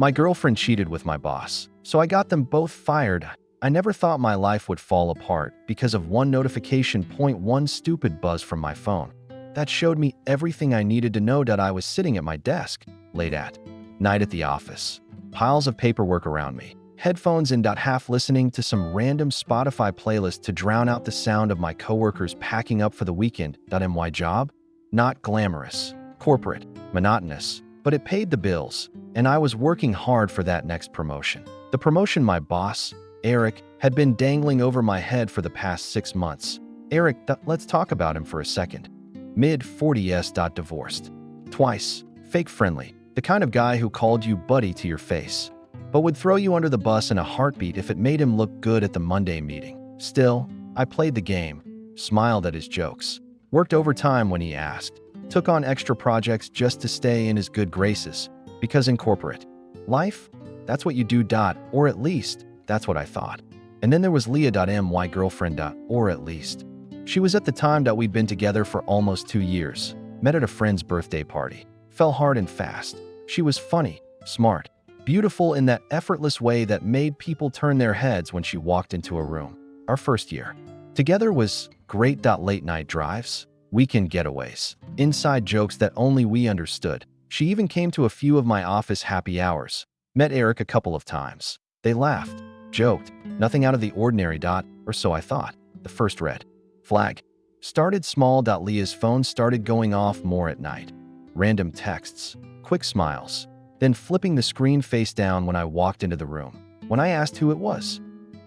My girlfriend cheated with my boss, so I got them both fired. I never thought my life would fall apart because of one notification. One stupid buzz from my phone. That showed me everything I needed to know. I was sitting at my desk, late at night at the office. Piles of paperwork around me. Headphones in. Half listening to some random Spotify playlist to drown out the sound of my coworkers packing up for the weekend. My job? Not glamorous, corporate, monotonous, but it paid the bills, and I was working hard for that next promotion. The promotion my boss, Eric, had been dangling over my head for the past 6 months. Eric, let's talk about him for a second. Mid-40s. Divorced. Twice. Fake friendly. The kind of guy who called you buddy to your face, but would throw you under the bus in a heartbeat if it made him look good at the Monday meeting. Still, I played the game, smiled at his jokes, worked overtime when he asked, took on extra projects just to stay in his good graces, because in corporate life, that's what you do. Or at least, that's what I thought. And then there was Leah. My girlfriend. Or at least. She was at the time that we'd been together for almost 2 years, met at a friend's birthday party, fell hard and fast. She was funny, smart, beautiful in that effortless way that made people turn their heads when she walked into a room. Our first year together was great. Late night drives, weekend getaways, inside jokes that only we understood. She even came to a few of my office happy hours. Met Eric a couple of times. They laughed, joked, nothing out of the ordinary. Or so I thought. The first red flag started small. Leah's phone started going off more at night. Random texts, quick smiles, then flipping the screen face down when I walked into the room. When I asked who it was,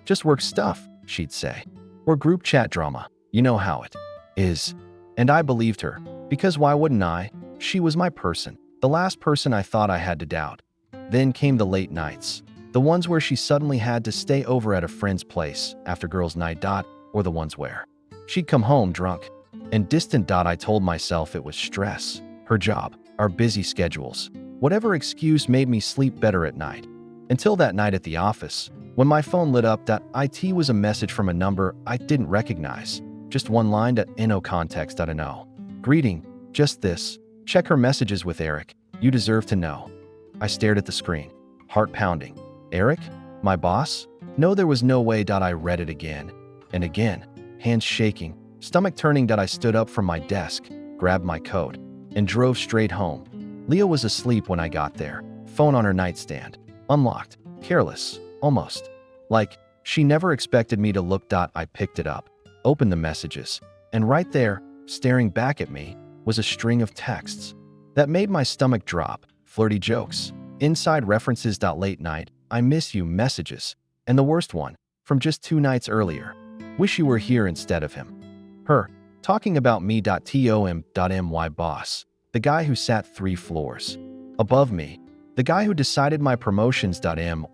just work stuff, she'd say. Or group chat drama. You know how it is. And I believed her, because why wouldn't I? She was my person, the last person I thought I had to doubt. Then came the late nights, the ones where she suddenly had to stay over at a friend's place after girls' night. Or the ones where she'd come home drunk and distant. I told myself it was stress, her job, our busy schedules. Whatever excuse made me sleep better at night. Until that night at the office, when my phone lit up. It was a message from a number I didn't recognize. Just one line. No context. No greeting, just this. Check her messages with Eric. You deserve to know. I stared at the screen, heart pounding. Eric? My boss? No, there was no way. I read it again and again, hands shaking, stomach turning. I stood up from my desk, grabbed my coat, and drove straight home. Leah was asleep when I got there, phone on her nightstand, unlocked, careless, almost like she never expected me to look. I picked it up, opened the messages, and right there, staring back at me, was a string of texts that made my stomach drop. Flirty jokes, inside references. Late night, I miss you messages, and the worst one, from just 2 nights earlier. Wish you were here instead of him. Her, talking about me. My boss, the guy who sat 3 floors above me, the guy who decided my promotions.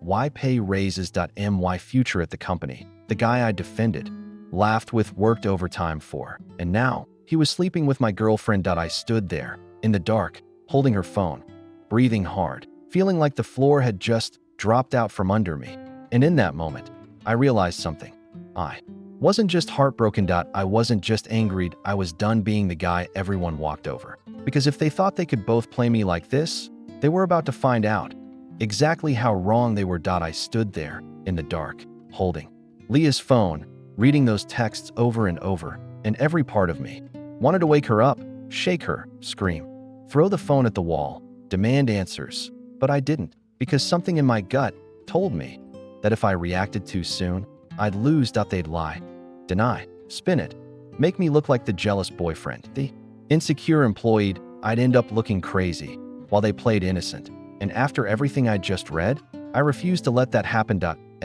My pay raises. My future at the company, the guy I defended, laughed with, worked overtime for, and now he was sleeping with my girlfriend. I stood there, in the dark, holding her phone, breathing hard, feeling like the floor had just dropped out from under me. And in that moment, I realized something. I wasn't just heartbroken. I wasn't just angry. I was done being the guy everyone walked over. Because if they thought they could both play me like this, they were about to find out exactly how wrong they were. I stood there, in the dark, holding Leah's phone, reading those texts over and over, and every part of me wanted to wake her up, shake her, scream, throw the phone at the wall, demand answers. But I didn't, because something in my gut told me that if I reacted too soon, I'd lose. They'd lie, deny, spin it, make me look like the jealous boyfriend, the insecure employee. I'd end up looking crazy while they played innocent. And after everything I'd just read, I refused to let that happen.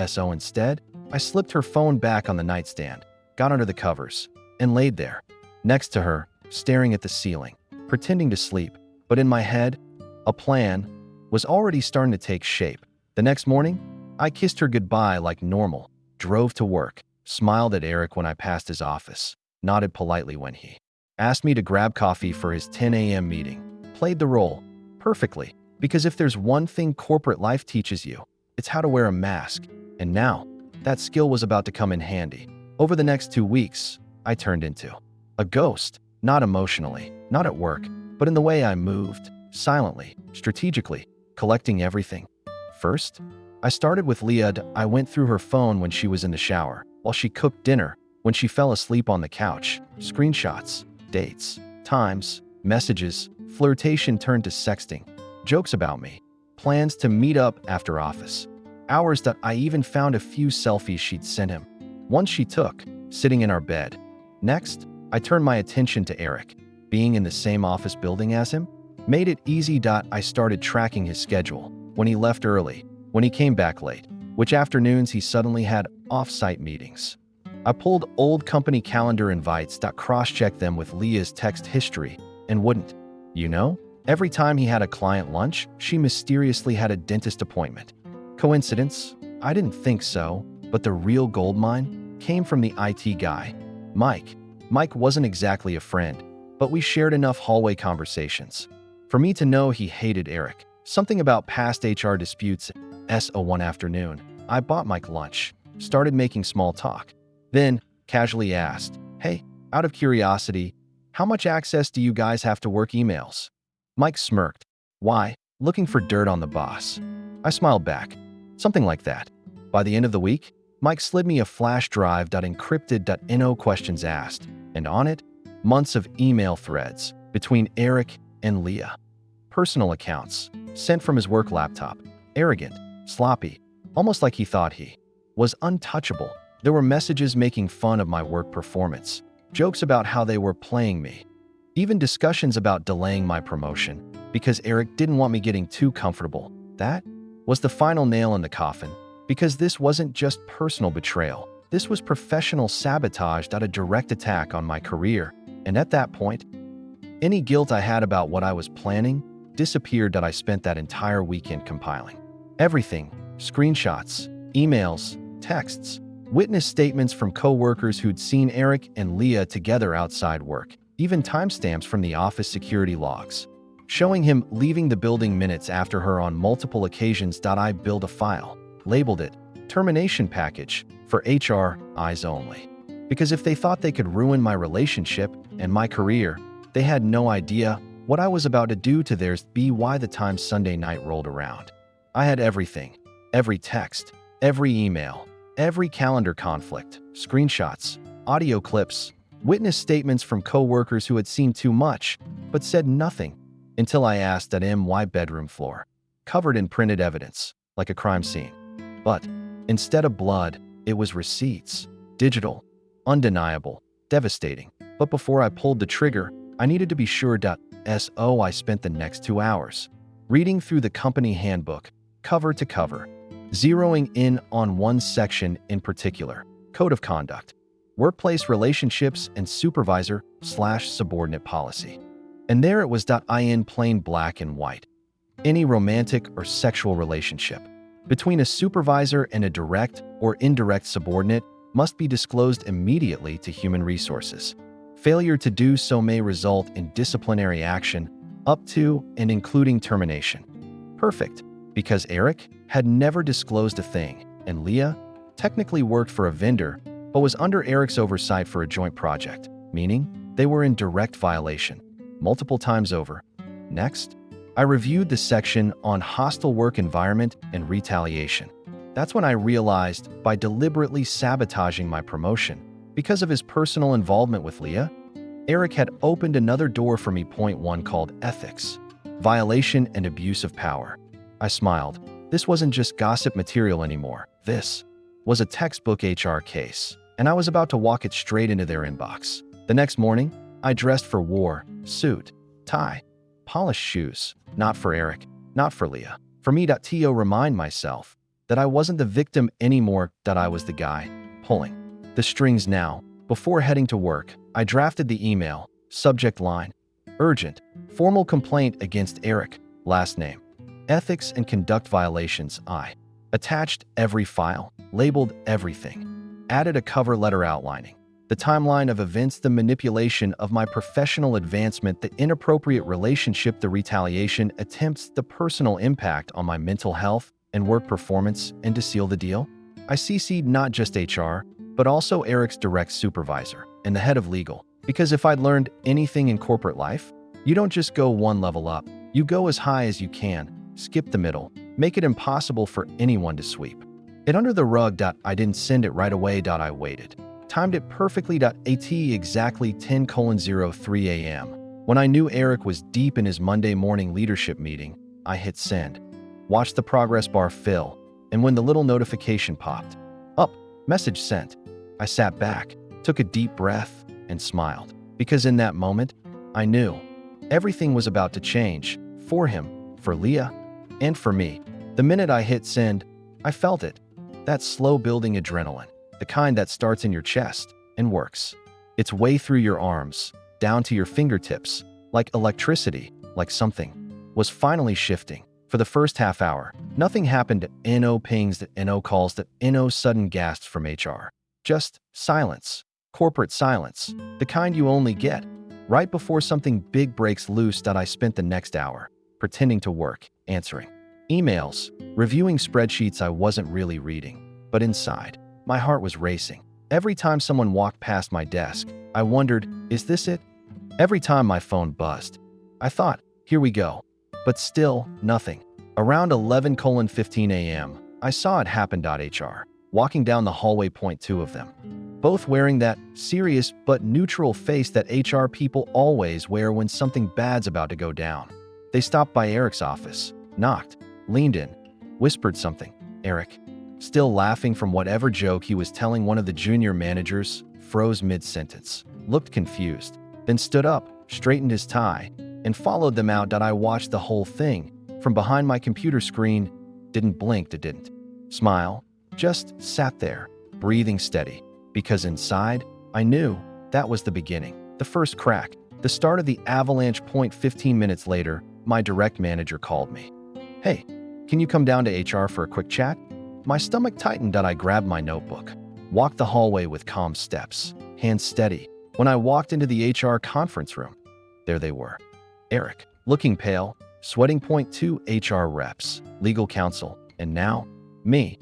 So instead, I slipped her phone back on the nightstand, got under the covers, and laid there, next to her, staring at the ceiling, pretending to sleep. But in my head, a plan was already starting to take shape. The next morning, I kissed her goodbye like normal, drove to work, smiled at Eric when I passed his office, nodded politely when he asked me to grab coffee for his 10 a.m. meeting, played the role perfectly, because if there's one thing corporate life teaches you, it's how to wear a mask. And now, that skill was about to come in handy. Over the next 2 weeks, I turned into a ghost, not emotionally, not at work, but in the way I moved, silently, strategically, collecting everything First, I started with Leah. I went through her phone when she was in the shower, while she cooked dinner, when she fell asleep on the couch, screenshots, dates, times, messages, flirtation turned to sexting, jokes about me, plans to meet up after office, hours that I even found a few selfies she'd sent him. One she took, sitting in our bed. Next, I turned my attention to Eric. Being in the same office building as him made it easy. I started tracking his schedule, when he left early, when he came back late, which afternoons he suddenly had off-site meetings. I pulled old company calendar invites, cross-checked them with Leah's text history, and wouldn't. Every time he had a client lunch, she mysteriously had a dentist appointment. Coincidence? I didn't think so, but the real goldmine came from the IT guy, Mike. Mike wasn't exactly a friend, but we shared enough hallway conversations for me to know he hated Eric. Something about past HR disputes. One afternoon, I bought Mike lunch, started making small talk, then casually asked, "Hey, out of curiosity, how much access do you guys have to work emails?" Mike smirked. "Why? Looking for dirt on the boss?" I smiled back. "Something like that." By the end of the week, Mike slid me a flash drive. Encrypted.no questions asked, and on it, months of email threads between Eric and Leah. Personal accounts, sent from his work laptop. Arrogant, sloppy, almost like he thought he was untouchable. There were messages making fun of my work performance, jokes about how they were playing me, even discussions about delaying my promotion because Eric didn't want me getting too comfortable. That was the final nail in the coffin, because this wasn't just personal betrayal. This was professional sabotage. A direct attack on my career. And at that point, any guilt I had about what I was planning disappeared. I spent that entire weekend compiling everything: screenshots, emails, texts, witness statements from co-workers who'd seen Eric and Leah together outside work, even timestamps from the office security logs, showing him leaving the building minutes after her on multiple occasions. I built a file, labeled it termination package for HR eyes only. Because if they thought they could ruin my relationship and my career, they had no idea what I was about to do to theirs. By the time Sunday night rolled around, I had everything: every text, every email, every calendar conflict, screenshots, audio clips, witness statements from co-workers who had seen too much but said nothing until I asked. My bedroom floor, covered in printed evidence, like a crime scene. But instead of blood, it was receipts, digital, undeniable, devastating. But before I pulled the trigger, I needed to be sure. I spent the next 2 hours reading through the company handbook, cover to cover, zeroing in on one section in particular: Code of Conduct, Workplace Relationships, and Supervisor/Subordinate Policy. And there it was. In plain black and white. Any romantic or sexual relationship between a supervisor and a direct or indirect subordinate must be disclosed immediately to human resources. Failure to do so may result in disciplinary action, up to and including termination. Perfect, because Eric had never disclosed a thing, and Leah technically worked for a vendor, but was under Eric's oversight for a joint project, meaning they were in direct violation, multiple times over. Next, I reviewed the section on hostile work environment and retaliation. That's when I realized, by deliberately sabotaging my promotion because of his personal involvement with Leah, Eric had opened another door for me. Point 1, called ethics, violation, and abuse of power. I smiled. This wasn't just gossip material anymore. This was a textbook HR case, and I was about to walk it straight into their inbox. The next morning, I dressed for war: suit, tie, polished shoes. Not for Eric, not for Leah. For me. To remind myself that I wasn't the victim anymore, that I was the guy pulling the strings. Now, before heading to work, I drafted the email, subject line: urgent, formal complaint against Eric, last name, ethics and conduct violations. I attached every file, labeled everything, added a cover letter outlining the timeline of events, the manipulation of my professional advancement, the inappropriate relationship, the retaliation attempts, the personal impact on my mental health and work performance. And to seal the deal, I CC'd not just HR, but also Eric's direct supervisor and the head of legal. Because if I'd learned anything in corporate life, you don't just go one level up, you go as high as you can, skip the middle, make it impossible for anyone to sweep it under the rug. I didn't send it right away. I waited. Timed it perfectly. At exactly 10:03 a.m. When I knew Eric was deep in his Monday morning leadership meeting, I hit send. Watched the progress bar fill, and when the little notification popped up, message sent, I sat back, took a deep breath, and smiled. Because in that moment, I knew everything was about to change for him, for Leah, and for me. The minute I hit send, I felt it. That slow building adrenaline, the kind that starts in your chest and works its way through your arms, down to your fingertips, like electricity, like something was finally shifting. For the first half hour, nothing happened. No pings, no calls, no sudden gasps from HR. Just silence, corporate silence, the kind you only get right before something big breaks loose. I spent the next hour pretending to work, answering emails, reviewing spreadsheets I wasn't really reading, but inside, my heart was racing. Every time someone walked past my desk, I wondered, is this it? Every time my phone buzzed, I thought, here we go. But still, nothing. Around 11:15 a.m., I saw it happen. HR, walking down the hallway. Two of them, both wearing that serious but neutral face that HR people always wear when something bad's about to go down. They stopped by Eric's office, knocked, leaned in, whispered something. Eric, still laughing from whatever joke he was telling one of the junior managers, froze mid-sentence, looked confused, then stood up, straightened his tie, and followed them out. I watched the whole thing from behind my computer screen, didn't blink, didn't smile, just sat there, breathing steady, because inside, I knew that was the beginning, the first crack, the start of the avalanche. 15 minutes later, my direct manager called me. Hey, can you come down to HR for a quick chat? My stomach tightened. I grabbed my notebook, walked the hallway with calm steps, hands steady. When I walked into the HR conference room, there they were. Eric, looking pale, sweating. Two HR reps, legal counsel, and now, me,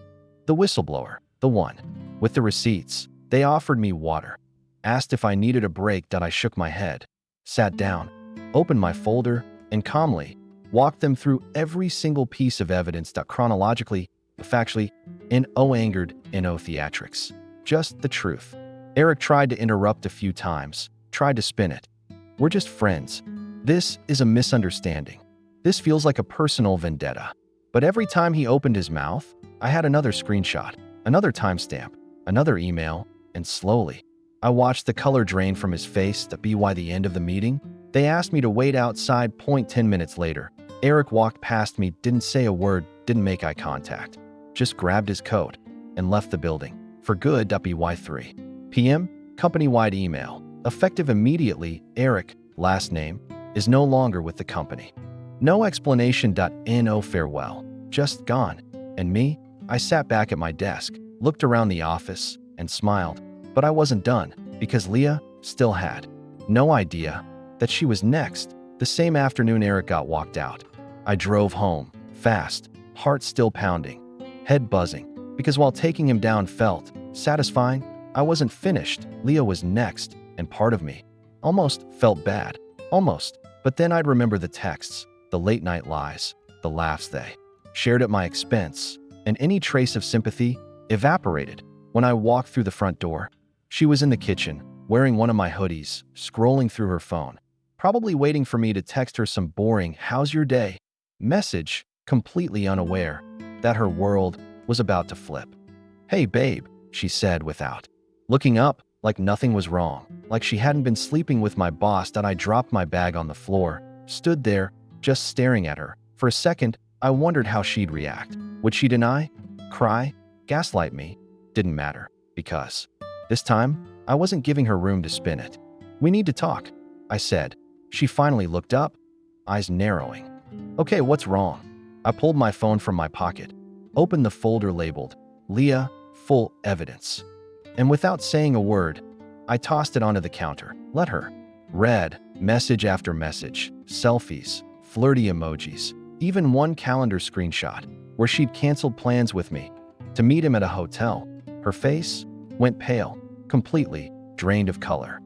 the whistleblower, the one with the receipts. They offered me water, asked if I needed a break. I shook my head, sat down, opened my folder, and calmly walked them through every single piece of evidence. Chronologically, factually, no angered, no theatrics, just the truth. Eric tried to interrupt a few times, tried to spin it. We're just friends. This is a misunderstanding. This feels like a personal vendetta. But every time he opened his mouth, I had another screenshot, another timestamp, another email, and slowly, I watched the color drain from his face. By the end of the meeting, they asked me to wait outside. 10 minutes later, Eric walked past me, didn't say a word, didn't make eye contact, just grabbed his coat and left the building for good. By 3 p.m., company-wide email, effective immediately. Eric, last name, is no longer with the company. No explanation. No farewell, just gone. And me, I sat back at my desk, looked around the office, and smiled. But I wasn't done, because Leah still had no idea that she was next. The same afternoon Eric got walked out, I drove home, fast, heart still pounding, head buzzing, because while taking him down felt satisfying, I wasn't finished. Leah was next, and part of me almost felt bad. Almost. But then I'd remember the texts, the late-night lies, the laughs they shared at my expense, and any trace of sympathy evaporated. When I walked through the front door, she was in the kitchen, wearing one of my hoodies, scrolling through her phone, probably waiting for me to text her some boring "how's your day" message, completely unaware that her world was about to flip. "Hey babe," she said without looking up, like nothing was wrong, like she hadn't been sleeping with my boss. I dropped my bag on the floor, stood there, just staring at her. For a second, I wondered how she'd react. Would she deny? Cry? Gaslight me? Didn't matter, because this time, I wasn't giving her room to spin it. "We need to talk," I said. She finally looked up, eyes narrowing. "Okay, what's wrong?" I pulled my phone from my pocket, opened the folder labeled Leah, full evidence, and without saying a word, I tossed it onto the counter. Let her read message after message, selfies, flirty emojis, even one calendar screenshot where she'd canceled plans with me to meet him at a hotel. Her face went pale, completely drained of color.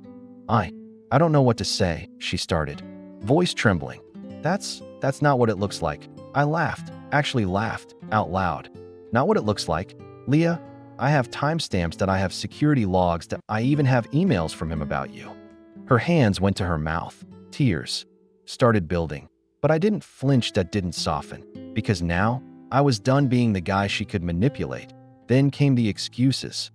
I don't know what to say," she started, voice trembling. That's not what it looks like." I laughed. actually laughed out loud. Not what it looks like. Leah, I have timestamps that I have security logs that I even have emails from him about you. Her hands went to her mouth. Tears started building. But I didn't flinch. That didn't soften. Because now, I was done being the guy she could manipulate. Then came the excuses.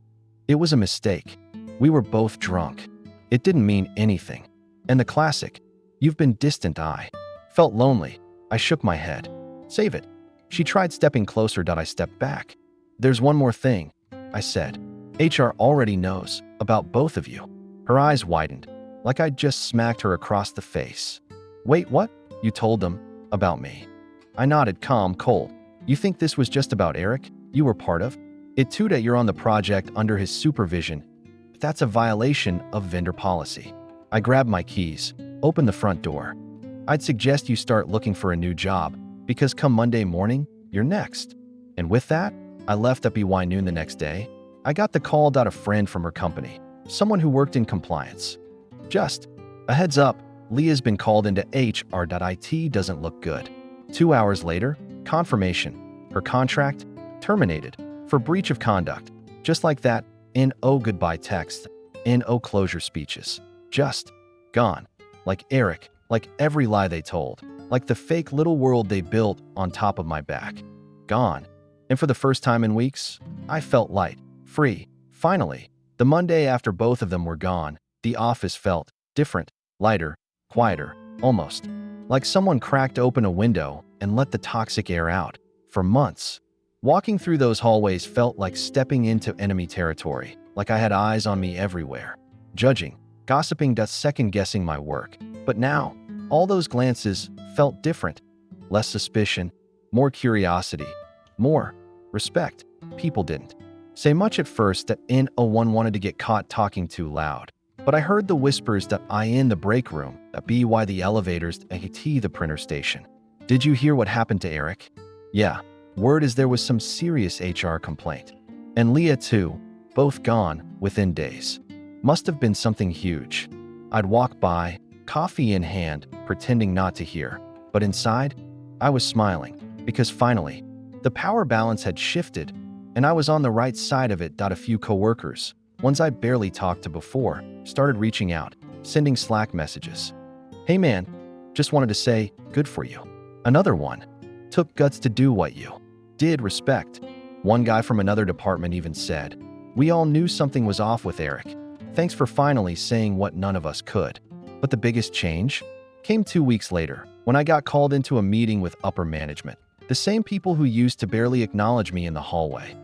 It was a mistake. We were both drunk. It didn't mean anything. And the classic, you've been distant. I felt lonely. I shook my head. Save it. She tried stepping closer. I stepped back. There's one more thing, I said. HR already knows about both of you. Her eyes widened, like I'd just smacked her across the face. Wait, what? You told them about me? I nodded, calm, cold. You think this was just about Eric? You were part of it too, that you're on the project under his supervision. But that's a violation of vendor policy. I grabbed my keys, opened the front door. I'd suggest you start looking for a new job, because come Monday morning, you're next. And with that, I left at by noon the next day. I got the call. A friend from her company, someone who worked in compliance. Just a heads up, Leah's been called into HR. It doesn't look good. 2 hours later, confirmation. Her contract terminated for breach of conduct. Just like that, NO goodbye text, NO closure speeches. Just gone. Like Eric, like every lie they told, like the fake little world they built on top of my back. Gone. And for the first time in weeks, I felt light, free. Finally, the Monday after both of them were gone, the office felt different, lighter, quieter, almost like someone cracked open a window and let the toxic air out. For months, walking through those hallways felt like stepping into enemy territory, like I had eyes on me everywhere, judging, gossiping, second-guessing my work. But now, all those glances felt different. Less suspicion, more curiosity, more respect. People didn't say much at first. That no one wanted to get caught talking too loud. But I heard the whispers that I in the break room, that by the elevators, at the printer station. Did you hear what happened to Eric? Yeah, word is there was some serious HR complaint. And Leah too, both gone within days. Must have been something huge. I'd walk by, coffee in hand, pretending not to hear. But inside, I was smiling, because finally, the power balance had shifted, and I was on the right side of it. A few coworkers, ones I barely talked to before, started reaching out, sending Slack messages. Hey man, just wanted to say, good for you. Another one, took guts to do what you did. Respect. One guy from another department even said, we all knew something was off with Eric. Thanks for finally saying what none of us could. But the biggest change came 2 weeks later, when I got called into a meeting with upper management, the same people who used to barely acknowledge me in the hallway.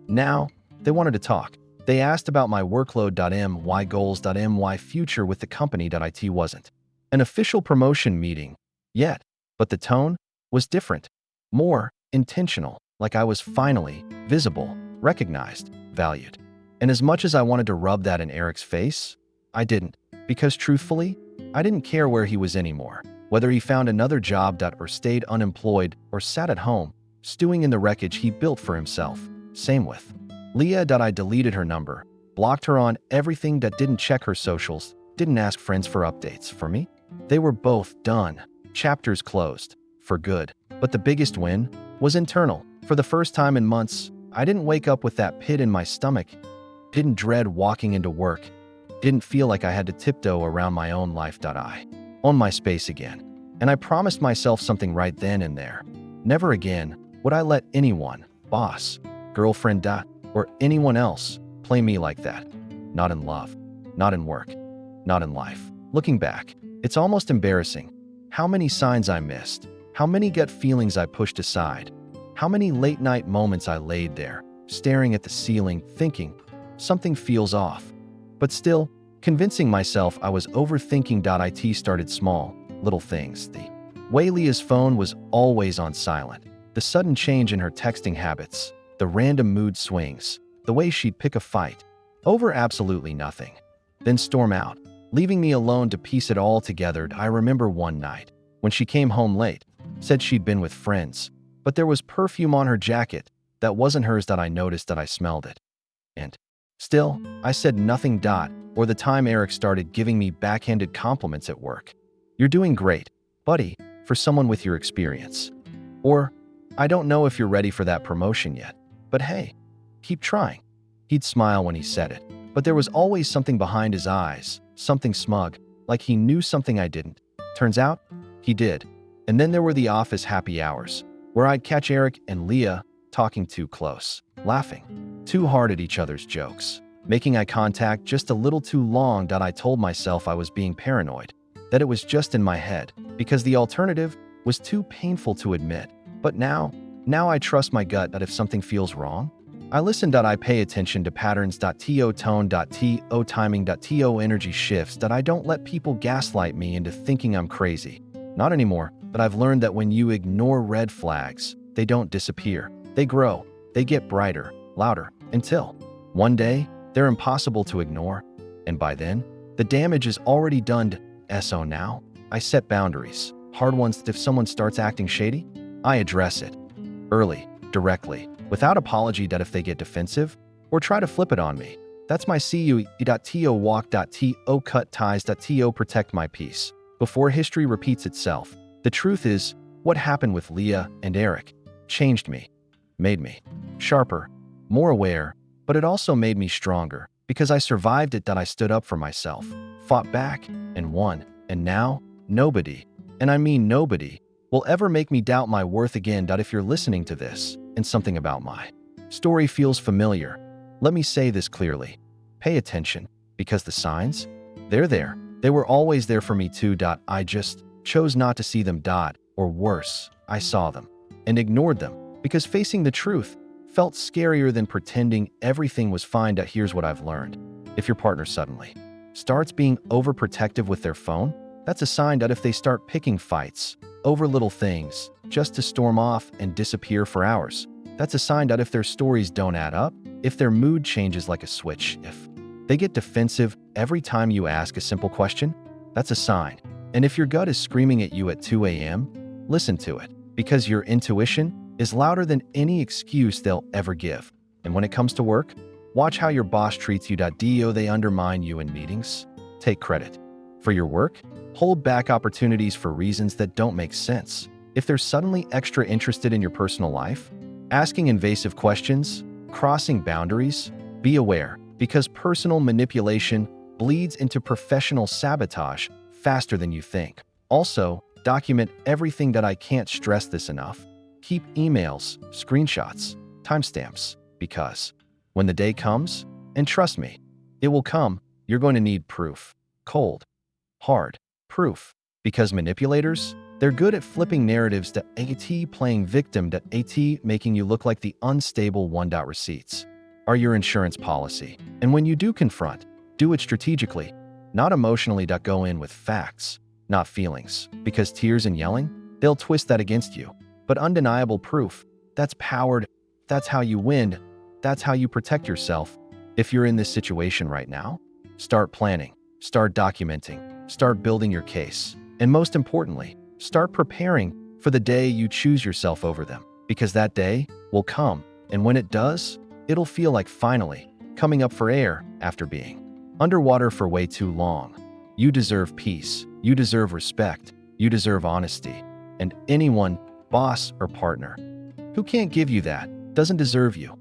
Now, they wanted to talk. They asked about my workload. My goals. My future with the company. It wasn't an official promotion meeting yet, but the tone was different, more intentional, like I was finally visible, recognized, valued. And as much as I wanted to rub that in Eric's face, I didn't, because truthfully, I didn't care where he was anymore, whether he found another job or stayed unemployed or sat at home, stewing in the wreckage he built for himself. Same with Leah. I deleted her number, blocked her on everything. Didn't check her socials, didn't ask friends for updates. For me, they were both done. Chapters closed. For good. But the biggest win was internal. For the first time in months, I didn't wake up with that pit in my stomach, didn't dread walking into work, didn't feel like I had to tiptoe around my own life. I owned my space again. And I promised myself something right then and there. Never again would I let anyone, boss, girlfriend, or anyone else, play me like that. Not in love, not in work, not in life. Looking back, it's almost embarrassing how many signs I missed, how many gut feelings I pushed aside, how many late-night moments I laid there, staring at the ceiling, thinking, something feels off. But still, convincing myself I was overthinking. It started small, little things. The way Leah's phone was always on silent, the sudden change in her texting habits, the random mood swings, the way she'd pick a fight over absolutely nothing, then storm out, leaving me alone to piece it all together. I remember one night, when she came home late, said she'd been with friends, but there was perfume on her jacket that wasn't hers. I noticed that I smelled it. And still, I said nothing. Or the time Eric started giving me backhanded compliments at work. You're doing great, buddy, for someone with your experience. Or I don't know if you're ready for that promotion yet, but hey, keep trying. He'd smile when he said it, but there was always something behind his eyes, something smug, like he knew something I didn't. Turns out, he did. And then there were the office happy hours, where I'd catch Eric and Leah talking too close, laughing too hard at each other's jokes, making eye contact just a little too long. I told myself I was being paranoid, that it was just in my head, because the alternative was too painful to admit. But now I trust my gut that if something feels wrong, I listen. I pay attention to patterns. To tone. To timing. To energy shifts. That I don't let people gaslight me into thinking I'm crazy. Not anymore. But I've learned that when you ignore red flags, they don't disappear. They grow. They get brighter, louder, until one day they're impossible to ignore. And by then, the damage is already done. So now, I set boundaries. Hard ones. If someone starts acting shady, I address it. Early, directly, without apology. That if they get defensive or try to flip it on me, that's my CUE. To walk. To cut ties. To protect my peace before history repeats itself. The truth is, what happened with Leah and Eric changed me, made me sharper, more aware, but it also made me stronger because I survived it. That I stood up for myself, fought back, and won. And now, nobody, and I mean nobody, will ever make me doubt my worth again. If you're listening to this and something about my story feels familiar, let me say this clearly. Pay attention, because the signs, they're there. They were always there for me too. I just chose not to see them. Or worse, I saw them and ignored them because facing the truth felt scarier than pretending everything was fine. Here's what I've learned. If your partner suddenly starts being overprotective with their phone, that's a sign that if they start picking fights over little things just to storm off and disappear for hours, that's a sign that if their stories don't add up, if their mood changes like a switch, if they get defensive every time you ask a simple question, that's a sign. And if your gut is screaming at you at 2 a.m., listen to it, because your intuition is louder than any excuse they'll ever give. And when it comes to work, watch how your boss treats you. Do they undermine you in meetings? Take credit for your work. Hold back opportunities for reasons that don't make sense. If they're suddenly extra interested in your personal life, asking invasive questions, crossing boundaries, be aware, because personal manipulation bleeds into professional sabotage faster than you think. Also, document everything. I can't stress this enough. Keep emails, screenshots, timestamps, because when the day comes, and trust me, it will come, you're going to need proof. Cold, hard proof. Because manipulators, they're good at flipping narratives. Playing victim. Making you look like the unstable one. Receipts are your insurance policy. And when you do confront, do it strategically, not emotionally. Go in with facts, not feelings, because tears and yelling, they'll twist that against you. But undeniable proof, that's powered. That's how you win. That's how you protect yourself. If you're in this situation right now, start planning, start documenting, start building your case. And most importantly, start preparing for the day you choose yourself over them, because that day will come. And when it does, it'll feel like finally coming up for air after being underwater for way too long. You deserve peace. You deserve respect. You deserve honesty. And anyone, boss or partner, who can't give you that doesn't deserve you.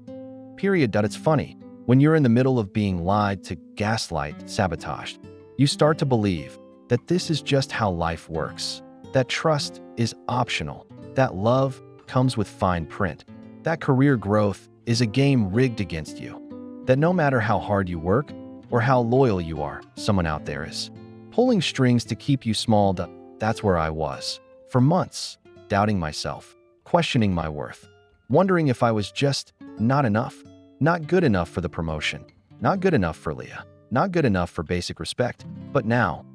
Period. It's funny. When you're in the middle of being lied to, gaslight, sabotaged, you start to believe that this is just how life works, that trust is optional, that love comes with fine print, that career growth is a game rigged against you, that no matter how hard you work or how loyal you are, someone out there is pulling strings to keep you small. That's where I was for months, doubting myself, questioning my worth, wondering if I was just not enough, not good enough for the promotion, not good enough for Leah, not good enough for basic respect. But now,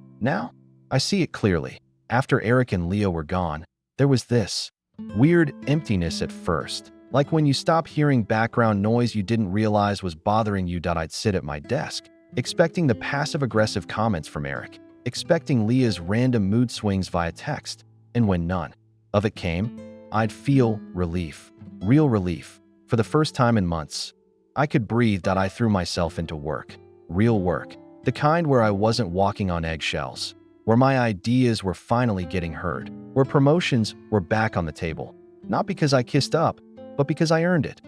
I see it clearly. After Eric and Leah were gone, there was this weird emptiness at first, like when you stop hearing background noise you didn't realize was bothering you. I'd sit at my desk, expecting the passive-aggressive comments from Eric, expecting Leah's random mood swings via text, and when none of it came, I'd feel relief, real relief. For the first time in months, I could breathe. I threw myself into work, real work, the kind where I wasn't walking on eggshells, where my ideas were finally getting heard, where promotions were back on the table, Not because I kissed up, but because I earned it,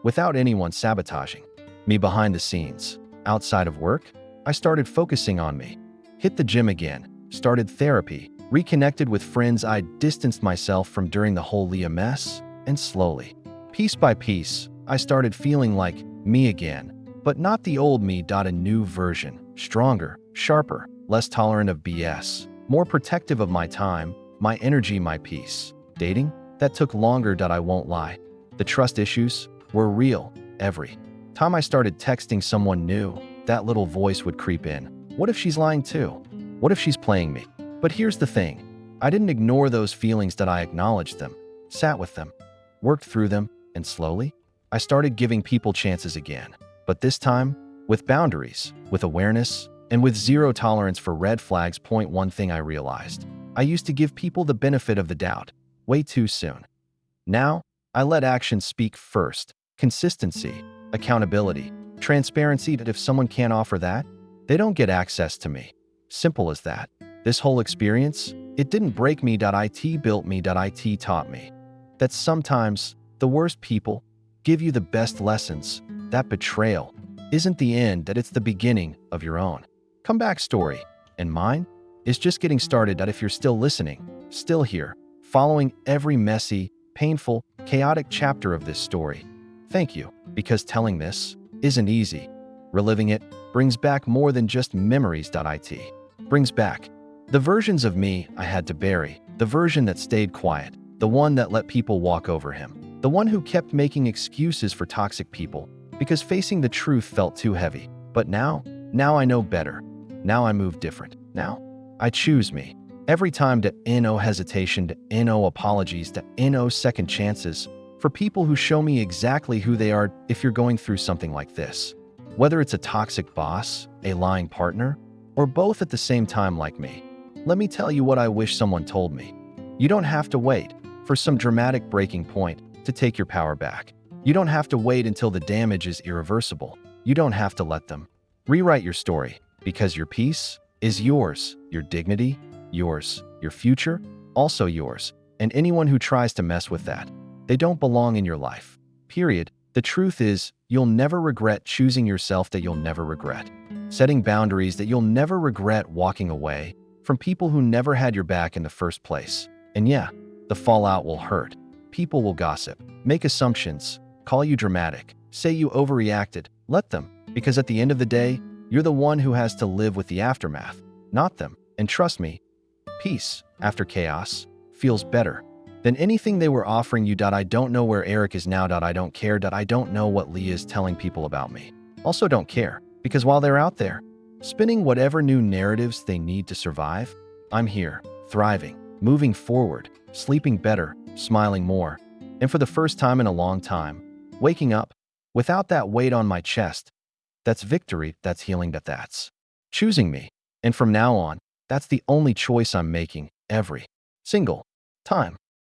without anyone sabotaging me behind the scenes. Outside of work, I started focusing on me. Hit the gym again, started therapy, reconnected with friends I distanced myself from during the whole Leah mess, and slowly, piece by piece, I started feeling like me again, but not the old me. A new version, stronger, sharper, less tolerant of BS, more protective of my time, my energy, my peace. Dating? That took longer. I won't lie. The trust issues were real. Every time I started texting someone new, that little voice would creep in. What if she's lying too? What if she's playing me? But here's the thing. I didn't ignore those feelings. I acknowledged them, sat with them, worked through them, and slowly, I started giving people chances again. But this time, with boundaries, with awareness, and with zero tolerance for red flags. One thing I realized. I used to give people the benefit of the doubt way too soon. Now, I let actions speak first. Consistency, accountability, transparency. That if someone can't offer that, they don't get access to me. Simple as that. This whole experience, it didn't break me. It built me. It taught me that sometimes the worst people give you the best lessons. That betrayal isn't the end, that it's the beginning of your own comeback story. And mine is just getting started. If you're still listening, still here, following every messy, painful, chaotic chapter of this story, thank you, because telling this isn't easy. Reliving it brings back more than just memories. It brings back the versions of me I had to bury, the version that stayed quiet, the one that let people walk over him, the one who kept making excuses for toxic people because facing the truth felt too heavy. But now I know better. Now I move different. Now I choose me. Every time. No hesitation, no apologies, no second chances for people who show me exactly who they are. If you're going through something like this, whether it's a toxic boss, a lying partner, or both at the same time like me, let me tell you what I wish someone told me. You don't have to wait for some dramatic breaking point to take your power back. You don't have to wait until the damage is irreversible. You don't have to let them rewrite your story, because your peace is yours, your dignity, yours, your future, also yours. And anyone who tries to mess with that, they don't belong in your life. Period. The truth is, you'll never regret choosing yourself. That you'll never regret setting boundaries. That you'll never regret walking away from people who never had your back in the first place. And yeah, the fallout will hurt. People will gossip, make assumptions, call you dramatic, say you overreacted. Let them, because at the end of the day, you're the one who has to live with the aftermath, not them. And trust me, peace after chaos feels better than anything they were offering you. I don't know where Eric is now. I don't care. I don't know what Leah is telling people about me. Also don't care, because while they're out there, spinning whatever new narratives they need to survive, I'm here, thriving, moving forward, sleeping better, smiling more, and for the first time in a long time, waking up without that weight on my chest. That's victory, that's healing, that's choosing me. And from now on, that's the only choice I'm making every single time.